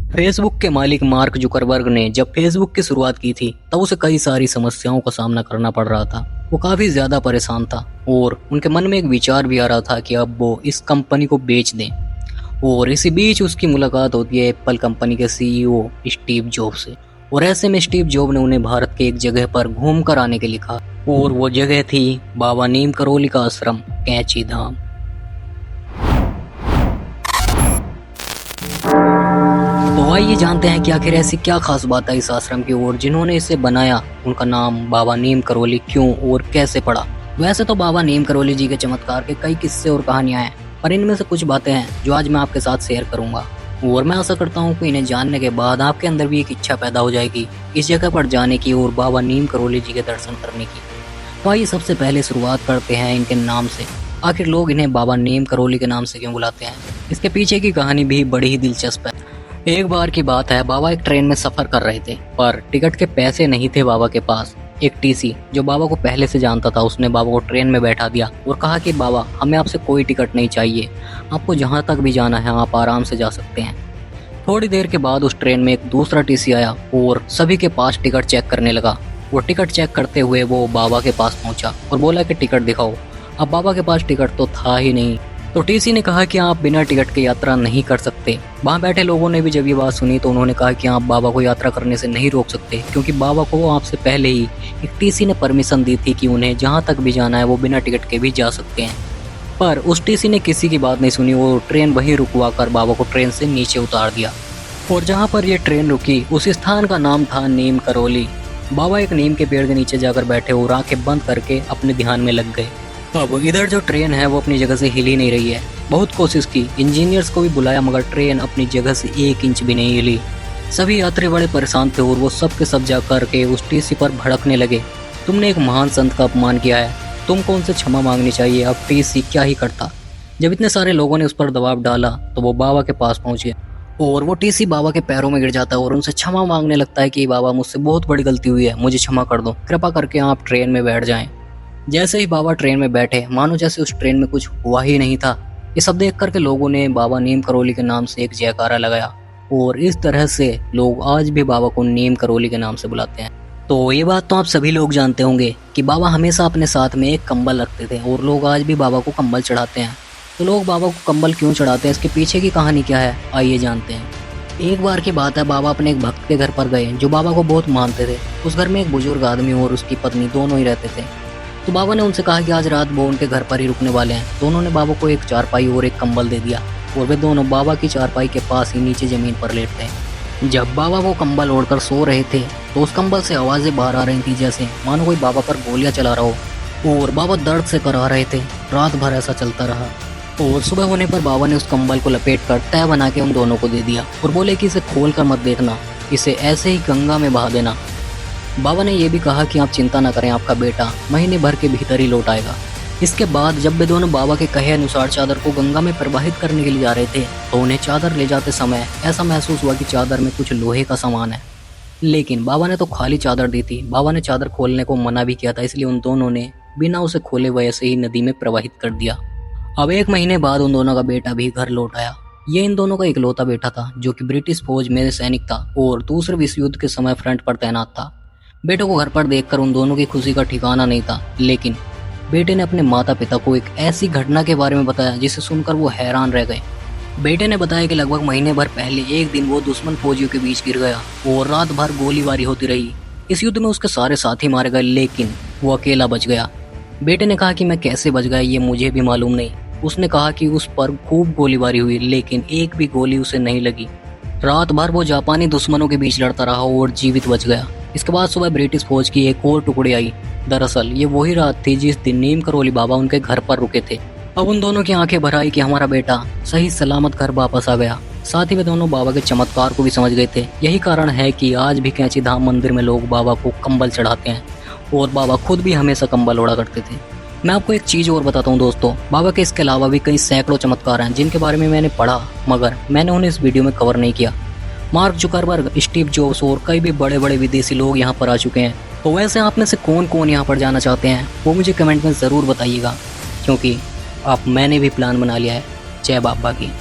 Facebook के मालिक mark Zuckerberg ने जब फेसबुक की शुरुआत की थी तब उसे कई सारी समस्याओं का सामना करना पड़ रहा था। वो काफी ज्यादा परेशान था और उनके मन में एक विचार भी आ रहा था कि अब वो इस कंपनी को बेच दें। और इसी बीच उसकी मुलाकात होती है एप्पल कंपनी के सीईओ स्टीव जॉब से। और ऐसे में स्टीव जॉब ने उन्हें भारत के एक जगह पर घूम कर आने के लिए कहा और वो जगह थी बाबा नीम करोली का आश्रम कैंची धाम। तो आइए जानते हैं कि आखिर ऐसी क्या खास बात है इस आश्रम की और जिन्होंने इसे बनाया उनका नाम बाबा नीम करोली क्यों और कैसे पड़ा। वैसे तो बाबा नीम करोली जी के चमत्कार के कई किस्से और कहानियां हैं, पर इनमें से कुछ बातें हैं जो आज मैं आपके साथ शेयर करूंगा और मैं आशा करता हूं कि इन्हें जानने के बाद आपके अंदर भी एक इच्छा पैदा हो जाएगी इस जगह पर जाने की और बाबा नीम करोली जी के दर्शन करने की। तो आइए सबसे पहले शुरुआत करते हैं इनके नाम से। आखिर लोग इन्हें बाबा नीम करोली के नाम से क्यों बुलाते हैं, इसके पीछे की कहानी भी बड़ी ही दिलचस्प है। एक बार की बात है, बाबा एक ट्रेन में सफर कर रहे थे पर टिकट के पैसे नहीं थे बाबा के पास। एक टीसी जो बाबा को पहले से जानता था उसने बाबा को ट्रेन में बैठा दिया और कहा कि बाबा हमें आपसे कोई टिकट नहीं चाहिए, आपको जहाँ तक भी जाना है आप आराम से जा सकते हैं। थोड़ी देर के बाद उस ट्रेन में एक दूसरा टीसी आया और सभी के पास टिकट चेक करने लगा। वो टिकट चेक करते हुए वो बाबा के पास पहुंचा और बोला कि टिकट दिखाओ। अब बाबा के पास टिकट तो था ही नहीं, तो टीसी ने कहा कि आप बिना टिकट के यात्रा नहीं कर सकते। वहाँ बैठे लोगों ने भी जब ये बात सुनी तो उन्होंने कहा कि आप बाबा को यात्रा करने से नहीं रोक सकते, क्योंकि बाबा को आपसे पहले ही एक टीसी ने परमिशन दी थी कि उन्हें जहाँ तक भी जाना है वो बिना टिकट के भी जा सकते हैं। पर उस टीसी ने किसी की बात नहीं सुनी, वो ट्रेन वहीं रुकवा कर बाबा को ट्रेन से नीचे उतार दिया। और जहाँ पर ये ट्रेन रुकी उस स्थान का नाम था नीम करोली। बाबा एक नीम के पेड़ के नीचे जाकर बैठे और आंखें बंद करके अपने ध्यान में लग गए। अब इधर जो ट्रेन है वो अपनी जगह से हिल ही नहीं रही है। बहुत कोशिश की, इंजीनियर्स को भी बुलाया, मगर ट्रेन अपनी जगह से 1 इंच भी नहीं हिली। सभी यात्री बड़े परेशान थे और वो सब के सब जा करके उस टीसी पर भड़कने लगे। तुमने एक महान संत का अपमान किया है, तुमको उनसे क्षमा मांगनी चाहिए। अब टीसी क्या ही करता। जब इतने सारे लोगों ने उस पर दबाव डाला तो वो बाबा के पास पहुंचे और वो टीसी बाबा के पैरों में गिर जाता है और उनसे क्षमा मांगने लगता है कि बाबा मुझसे बहुत बड़ी गलती हुई है, मुझे क्षमा कर दो, कृपा करके आप ट्रेन में बैठ जाएं। जैसे ही बाबा ट्रेन में बैठे मानो जैसे उस ट्रेन में कुछ हुआ ही नहीं था। ये सब देख करके लोगों ने बाबा नीम करोली के नाम से एक जयकारा लगाया और इस तरह से लोग आज भी बाबा को नीम करोली के नाम से बुलाते हैं। तो ये बात तो आप सभी लोग जानते होंगे कि बाबा हमेशा अपने साथ में एक कंबल रखते थे और लोग आज भी बाबा को कंबल चढ़ाते हैं। तो लोग बाबा को कंबल क्यों चढ़ाते हैं, इसके पीछे की कहानी क्या है, आइए जानते हैं। एक बार की बात है, बाबा अपने एक भक्त के घर पर गए जो बाबा को बहुत मानते थे। उस घर में एक बुजुर्ग आदमी और उसकी पत्नी दोनों ही रहते थे। तो बाबा ने उनसे कहा कि आज रात वो उनके घर पर ही रुकने वाले हैं। दोनों ने बाबा को एक चारपाई और एक कंबल दे दिया और वे दोनों बाबा की चारपाई के पास ही नीचे जमीन पर लेट गए। जब बाबा वो कंबल ओढ़कर सो रहे थे तो उस कंबल से आवाजें बाहर आ रही थी जैसे मानो कोई बाबा पर गोलियां चला रहा हो, और बाबा दर्द से करा रहे थे। रात भर ऐसा चलता रहा और सुबह होने पर बाबा ने उस कंबल को लपेट कर तह बना के उन दोनों को दे दिया और बोले कि इसे खोल कर मत देखना, इसे ऐसे ही गंगा में बहा देना। बाबा ने यह भी कहा कि आप चिंता न करें, आपका बेटा महीने भर के भीतर ही लौट आएगा। इसके बाद जब वे दोनों बाबा के कहे अनुसार चादर को गंगा में प्रवाहित करने के लिए जा रहे थे तो उन्हें चादर ले जाते समय ऐसा महसूस हुआ कि चादर में कुछ लोहे का सामान है, लेकिन बाबा ने तो खाली चादर दी थी। बाबा ने चादर खोलने को मना भी किया था, इसलिए उन दोनों ने बिना उसे खोले वैसे ही नदी में प्रवाहित कर दिया। अब 1 महीने बाद उन दोनों का बेटा भी घर लौट आया। ये इन दोनों का इकलौता बेटा था जो कि ब्रिटिश फौज में सैनिक था और दूसरे विश्व युद्ध के समय फ्रंट पर तैनात था। बेटे को घर पर देखकर उन दोनों की खुशी का ठिकाना नहीं था, लेकिन बेटे ने अपने माता पिता को एक ऐसी घटना के बारे में बताया जिसे सुनकर वो हैरान रह गए। बेटे ने बताया कि लगभग महीने भर पहले एक दिन वो दुश्मन फौजियों के बीच गिर गया और रात भर गोलीबारी होती रही। इस युद्ध में उसके सारे साथी मारे गए लेकिन वो अकेला बच गया। बेटे ने कहा कि मैं कैसे बच गया ये मुझे भी मालूम नहीं। उसने कहा कि उस पर खूब गोलीबारी हुई लेकिन एक भी गोली उसे नहीं लगी। रात भर वो जापानी दुश्मनों के बीच लड़ता रहा और जीवित बच गया। इसके बाद सुबह ब्रिटिश फौज की एक और टुकड़ी आई। दरअसल ये वही रात थी जिस दिन नीम करोली बाबा उनके घर पर रुके थे। अब उन दोनों की आंखें भर आई कि हमारा बेटा सही सलामत घर वापस आ गया। साथ ही वे दोनों बाबा के चमत्कार को भी समझ गए थे। यही कारण है कि आज भी कैंची धाम मंदिर में लोग बाबा को कंबल चढ़ाते हैं और बाबा खुद भी हमेशा कंबल ओढ़ा करते थे। मैं आपको एक चीज और बताता हूँ दोस्तों, बाबा के इसके अलावा भी कई सैकड़ों चमत्कार हैं जिनके बारे में मैंने पढ़ा मगर मैंने उन्हें इस वीडियो में कवर नहीं किया। मार्क जुकरबर्ग, स्टीव जॉब्स और कई भी बड़े बड़े विदेशी लोग यहाँ पर आ चुके हैं। तो वैसे आप में से कौन कौन यहाँ पर जाना चाहते हैं वो मुझे कमेंट में ज़रूर बताइएगा, क्योंकि मैंने भी प्लान बना लिया है। जय बाबा की।